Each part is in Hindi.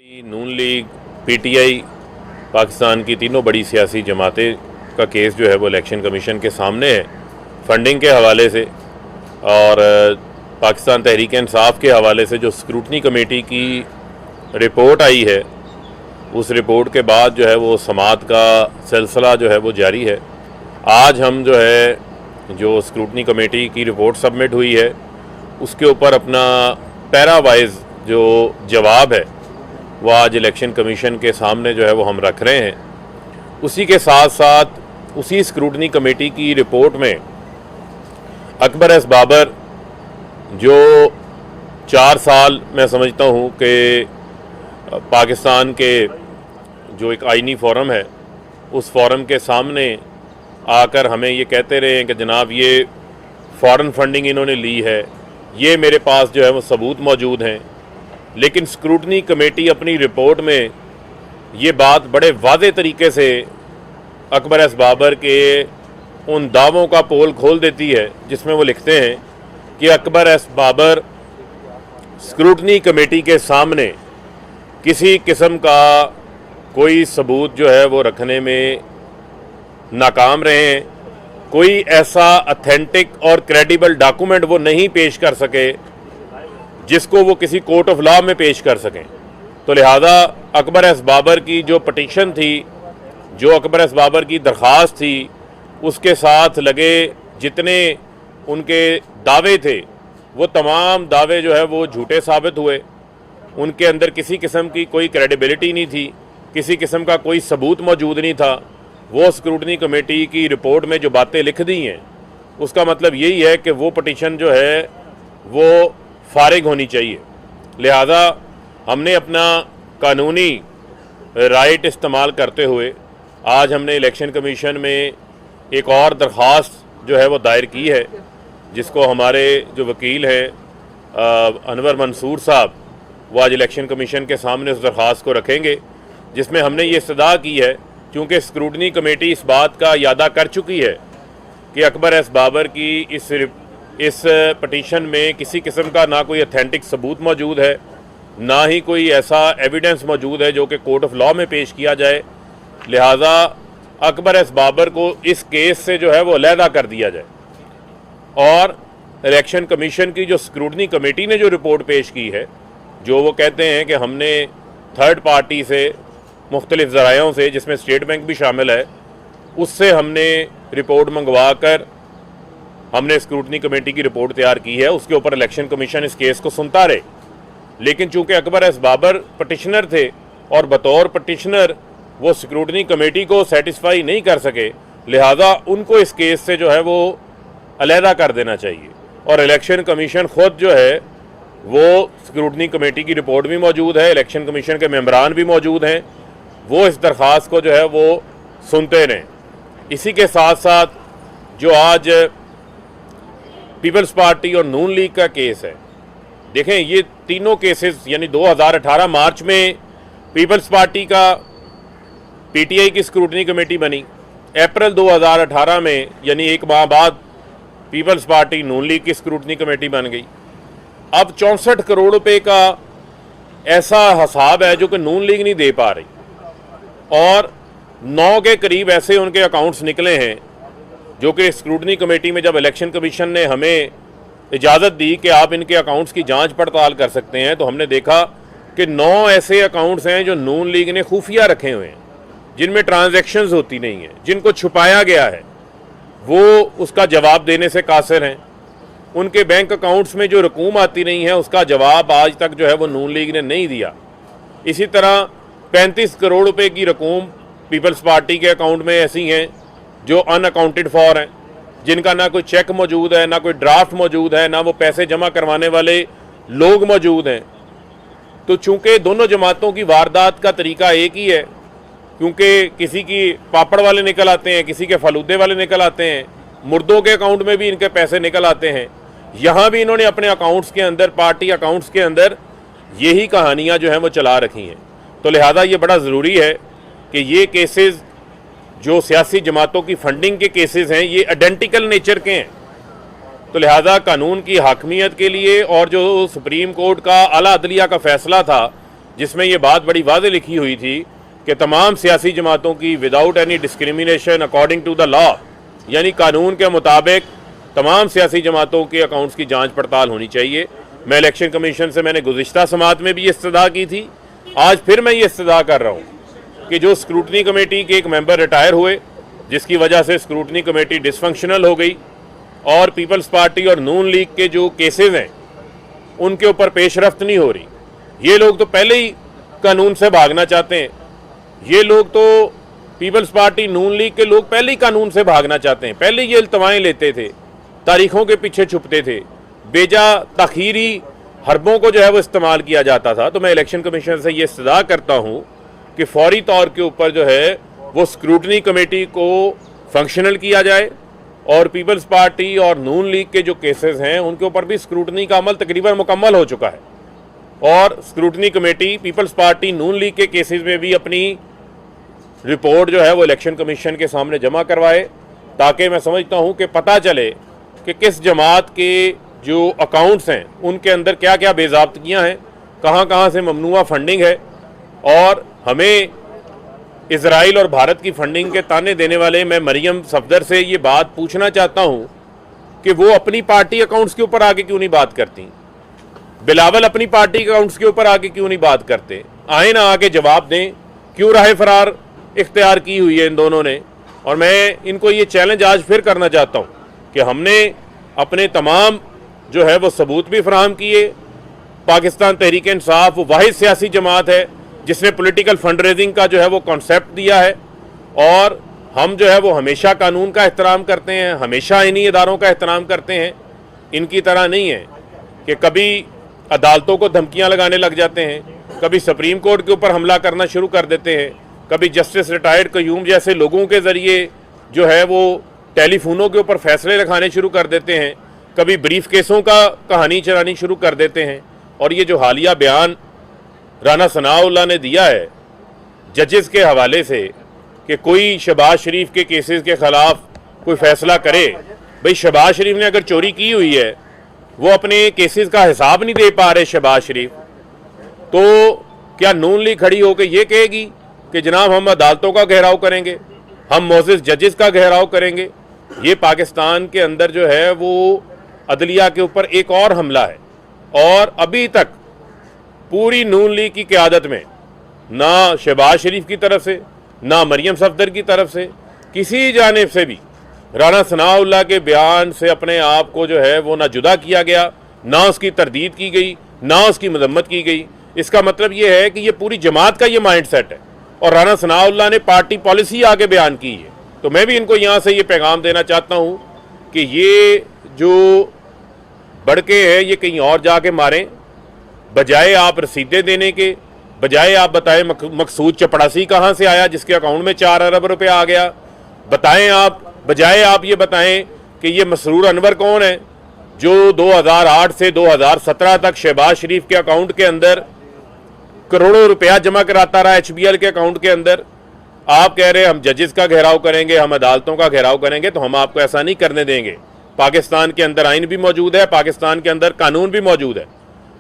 नून लीग, पीटीआई, पाकिस्तान की तीनों बड़ी सियासी जमातें का केस जो है वो इलेक्शन कमीशन के सामने है फंडिंग के हवाले से। और पाकिस्तान तहरीक इंसाफ के हवाले से जो स्क्रूटनी कमेटी की रिपोर्ट आई है, उस रिपोर्ट के बाद जो है वो समाअत का सिलसिला जो है वो जारी है। आज हम जो है जो स्क्रूटनी कमेटी की रिपोर्ट सबमिट हुई है उसके ऊपर अपना पैरा वाइज जो जवाब है वो आज इलेक्शन कमीशन के सामने जो है वो हम रख रहे हैं। उसी के साथ साथ उसी स्क्रूटनी कमेटी की रिपोर्ट में अकबर एस बाबर जो 4 साल मैं समझता हूँ कि पाकिस्तान के जो एक आइनी फोरम है उस फोरम के सामने आकर हमें ये कहते रहे हैं कि जनाब ये फ़ॉरेन फंडिंग इन्होंने ली है, ये मेरे पास जो है वो सबूत मौजूद हैं। लेकिन स्क्रूटनी कमेटी अपनी रिपोर्ट में ये बात बड़े वाज़े तरीके से अकबर एस बाबर के उन दावों का पोल खोल देती है जिसमें वो लिखते हैं कि Akbar S Babar scrutiny committee के सामने किसी किस्म का कोई सबूत जो है वो रखने में नाकाम रहे हैं। कोई ऐसा अथेंटिक और क्रेडिबल डॉक्यूमेंट वो नहीं पेश कर सके जिसको वो किसी कोर्ट ऑफ लॉ में पेश कर सकें। तो लिहाजा अकबर एस बाबर की जो पटिशन थी, जो अकबर एस बाबर की दरख्वास्त थी, उसके साथ लगे जितने उनके दावे थे वो तमाम दावे जो है वो झूठे साबित हुए। उनके अंदर किसी किस्म की कोई क्रेडिबिलिटी नहीं थी, किसी किस्म का कोई सबूत मौजूद नहीं था। वो स्क्रूटनी कमेटी की रिपोर्ट में जो बातें लिख दी हैं उसका मतलब यही है कि वो पटिशन जो है वो फारिग होनी चाहिए। लिहाजा हमने अपना कानूनी राइट इस्तेमाल करते हुए आज हमने इलेक्शन कमीशन में एक और दरख्वास्त जो है वो दायर की है, जिसको हमारे जो वकील हैं अनवर मंसूर साहब वो आज इलेक्शन कमीशन के सामने उस दरख्वास्त को रखेंगे, जिसमें हमने ये इस्तदा की है क्योंकि स्क्रूटनी कमेटी इस बात का यादा कर चुकी है कि अकबर एस बाबर की इस पटिशन में किसी किस्म का ना कोई अथेंटिक सबूत मौजूद है, ना ही कोई ऐसा एविडेंस मौजूद है जो कि कोर्ट ऑफ लॉ में पेश किया जाए। लिहाजा अकबर एस बाबर को इस केस से जो है वो अलहदा कर दिया जाए। और इलेक्शन कमीशन की जो स्क्रूटनी कमेटी ने जो रिपोर्ट पेश की है, जो वो कहते हैं कि हमने थर्ड पार्टी से मुख्तलिफ ज़रायों से, जिसमें स्टेट बैंक भी शामिल है, उससे हमने रिपोर्ट मंगवा कर हमने स्क्रूटनी कमेटी की रिपोर्ट तैयार की है। उसके ऊपर इलेक्शन कमीशन इस केस को सुनता रहे। लेकिन चूंकि अकबर एस बाबर पटिशनर थे और बतौर पटिशनर वो स्क्रूटनी कमेटी को सेटिस्फाई नहीं कर सके, लिहाजा उनको इस केस से जो है वो अलहदा कर देना चाहिए। और इलेक्शन कमीशन ख़ुद जो है वो स्क्रूटनी कमेटी की रिपोर्ट भी मौजूद है, इलेक्शन कमीशन के मेंबरान भी मौजूद हैं, वो इस दरख्वास्त को जो है वो सुनते रहें। इसी के साथ साथ जो आज पीपल्स पार्टी और नून लीग का केस है, देखें ये तीनों केसेस यानी 2018 मार्च में पीपल्स पार्टी का पीटीआई की स्क्रूटनी कमेटी बनी, अप्रैल 2018 में यानी 1 माह बाद पीपल्स पार्टी नून लीग की स्क्रूटनी कमेटी बन गई। अब 64 करोड़ रुपए का ऐसा हिसाब है जो कि नून लीग नहीं दे पा रही, और 9 के करीब ऐसे उनके अकाउंट्स निकले हैं जो कि स्क्रूटनी कमेटी में जब इलेक्शन कमीशन ने हमें इजाज़त दी कि आप इनके अकाउंट्स की जांच पड़ताल कर सकते हैं, तो हमने देखा कि 9 ऐसे अकाउंट्स हैं जो नून लीग ने खुफिया रखे हुए हैं, जिनमें ट्रांजैक्शंस होती नहीं हैं, जिनको छुपाया गया है, वो उसका जवाब देने से कासिर हैं। उनके बैंक अकाउंट्स में जो रकूम आती नहीं है उसका जवाब आज तक जो है वो नून लीग ने नहीं दिया। इसी तरह 35 करोड़ रुपए की रकूम पीपल्स पार्टी के अकाउंट में ऐसी हैं जो अनअकाउंटेड फॉर हैं, जिनका ना कोई चेक मौजूद है, ना कोई ड्राफ्ट मौजूद है, ना वो पैसे जमा करवाने वाले लोग मौजूद हैं। तो चूंकि दोनों जमातों की वारदात का तरीका एक ही है, क्योंकि किसी की पापड़ वाले निकल आते हैं, किसी के फलूदे वाले निकल आते हैं, मुर्दों के अकाउंट में भी इनके पैसे निकल आते हैं। यहाँ भी इन्होंने अपने अकाउंट्स के अंदर, पार्टी अकाउंट्स के अंदर यही कहानियाँ जो हैं वो चला रखी हैं। तो लिहाजा ये बड़ा ज़रूरी है कि ये केसेस जो सियासी जमातों की फंडिंग के केसेस हैं ये आइडेंटिकल नेचर के हैं। तो लिहाजा कानून की हाकमियत के लिए और जो सुप्रीम कोर्ट का आला अदलिया का फ़ैसला था जिसमें ये बात बड़ी वाज़े लिखी हुई थी कि तमाम सियासी जमातों की without any discrimination according to the law, यानी कानून के मुताबिक तमाम सियासी जमातों के अकाउंट्स की जांच पड़ताल होनी चाहिए। मैं इलेक्शन कमीशन से मैंने गुज़िश्ता समात में भी इस्तदा की थी, आज फिर मैं ये इस्तदा कर रहा हूँ कि जो स्क्रूटनी कमेटी के एक मेंबर रिटायर हुए, जिसकी वजह से स्क्रूटनी कमेटी डिसफंक्शनल हो गई, और पीपल्स पार्टी और नून लीग के जो केसेस हैं उनके ऊपर पेशरफ्त नहीं हो रही। ये लोग तो पहले ही कानून से भागना चाहते हैं, ये लोग तो पीपल्स पार्टी नून लीग के लोग पहले ही कानून से भागना चाहते हैं, पहले ही ये इल्तवाएँ लेते थे, तारीखों के पीछे छुपते थे, बेजा तखीरी हरबों को जो है वो इस्तेमाल किया जाता था। तो मैं इलेक्शन कमीशन से ये इस्तदा करता हूँ कि फौरी तौर के ऊपर जो है वो स्क्रूटनी कमेटी को फंक्शनल किया जाए, और पीपल्स पार्टी और नून लीग के जो केसेस हैं उनके ऊपर भी स्क्रूटनी का अमल तकरीबन मुकम्मल हो चुका है, और स्क्रूटनी कमेटी पीपल्स पार्टी नून लीग के केसेस में भी अपनी रिपोर्ट जो है वो इलेक्शन कमीशन के सामने जमा करवाए, ताकि मैं समझता हूँ कि पता चले कि किस जमात के जो अकाउंट्स हैं उनके अंदर क्या क्या बेज़ाब्तगियाँ हैं, कहाँ कहाँ से ममनुआ फंडिंग है। और हमें इजराइल और भारत की फंडिंग के ताने देने वाले मैं मरियम सफदर से ये बात पूछना चाहता हूँ कि वो अपनी पार्टी अकाउंट्स के ऊपर आगे क्यों नहीं बात करती, बिलावल अपनी पार्टी अकाउंट्स के ऊपर आगे क्यों नहीं बात करते, आए ना आके जवाब दें, क्यों राह फरार इख्तियार की हुई है इन दोनों ने। और मैं इनको ये चैलेंज आज फिर करना चाहता हूँ कि हमने अपने तमाम जो है वो सबूत भी फराहम किए। पाकिस्तान तहरीक इंसाफ वो वाहिद सियासी जमात है जिसने पॉलिटिकल फंड रेजिंग का जो है वो कॉन्सेप्ट दिया है, और हम जो है वो हमेशा कानून का एहतराम करते हैं, हमेशा इन्हीं इदारों का एहतराम करते हैं। इनकी तरह नहीं है कि कभी अदालतों को धमकियां लगाने लग जाते हैं, कभी सुप्रीम कोर्ट के ऊपर हमला करना शुरू कर देते हैं, कभी जस्टिस रिटायर्ड कयूम जैसे लोगों के ज़रिए जो है वो टेलीफोनों के ऊपर फैसले रखाने शुरू कर देते हैं, कभी ब्रीफ केसों का कहानी चलानी शुरू कर देते हैं। और ये जो हालिया बयान राना सनाउल्लाह ने दिया है जजेस के हवाले से कि कोई शहबाज शरीफ के केसेस के ख़िलाफ़ कोई फ़ैसला करे, भाई शहबाज शरीफ ने अगर चोरी की हुई है, वो अपने केसेस का हिसाब नहीं दे पा रहे शहबाज शरीफ, तो क्या नून लीग खड़ी होकर ये कहेगी कि जनाब हम अदालतों का घेराव करेंगे, हम मोअज़्ज़िज़ जजेस का घेराव करेंगे? ये पाकिस्तान के अंदर जो है वो अदलिया के ऊपर एक और हमला है। और अभी तक पूरी नून लीग की क़यादत में ना शहबाज शरीफ की तरफ से, ना मरियम सफदर की तरफ से, किसी जानिब से भी राना सनाउल्लाह के बयान से अपने आप को जो है वो ना जुदा किया गया, ना उसकी तरदीद की गई, ना उसकी मजम्मत की गई। इसका मतलब ये है कि ये पूरी जमात का ये माइंड सेट है, और राना सनाउल्लाह ने पार्टी पॉलिसी आगे बयान की है। तो मैं भी इनको यहाँ से ये पैगाम देना चाहता हूँ कि ये जो बड़के हैं ये कहीं और जाके मारें, बजाय आप रसीदें देने के, बजाय आप बताएं मकसूद चपड़ासी कहाँ से आया जिसके अकाउंट में 4 अरब रुपए आ गया, बताएं आप, बजाय आप ये बताएं कि ये मसरूर अनवर कौन है जो 2008 से 2017 तक शहबाज शरीफ के अकाउंट के अंदर करोड़ों रुपया जमा कराता रहा HBL के अकाउंट के अंदर। आप कह रहे हैं हम जजेस का घेराव करेंगे, हम अदालतों का घेराव करेंगे, तो हम आपको ऐसा नहीं करने देंगे। पाकिस्तान के अंदर आइन भी मौजूद है, पाकिस्तान के अंदर कानून भी मौजूद है,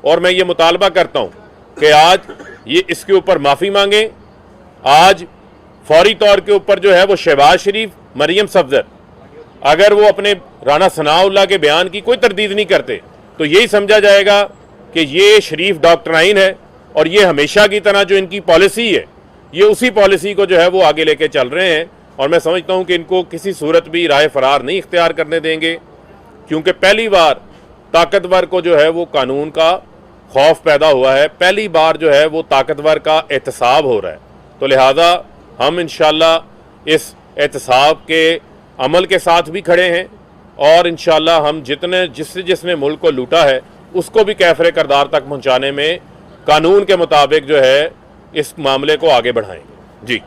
और मैं ये मुतालबा करता हूँ कि आज ये इसके ऊपर माफ़ी मांगें। आज फौरी तौर के ऊपर जो है वो शहबाज शरीफ, मरियम सफदर अगर वो अपने राना सनाउल्लाह के बयान की कोई तरदीद नहीं करते तो यही समझा जाएगा कि ये शरीफ डॉक्ट्राइन है, और ये हमेशा की तरह जो इनकी पॉलिसी है ये उसी पॉलिसी को जो है वो आगे लेके चल रहे हैं। और मैं समझता हूँ कि इनको किसी सूरत भी राह फरार नहीं इख्तियार करने देंगे, क्योंकि पहली बार ताकतवर को जो है वो कानून का खौफ पैदा हुआ है, पहली बार जो है वो ताकतवर का एहतसाब हो रहा है। तो लिहाजा हम इंशाल्लाह इस एहतसाब के अमल के साथ भी खड़े हैं, और इंशाल्लाह हम जिसने मुल्क को लूटा है उसको भी कैफरे करदार तक पहुँचाने में कानून के मुताबिक जो है इस मामले को आगे बढ़ाएंगे। जी।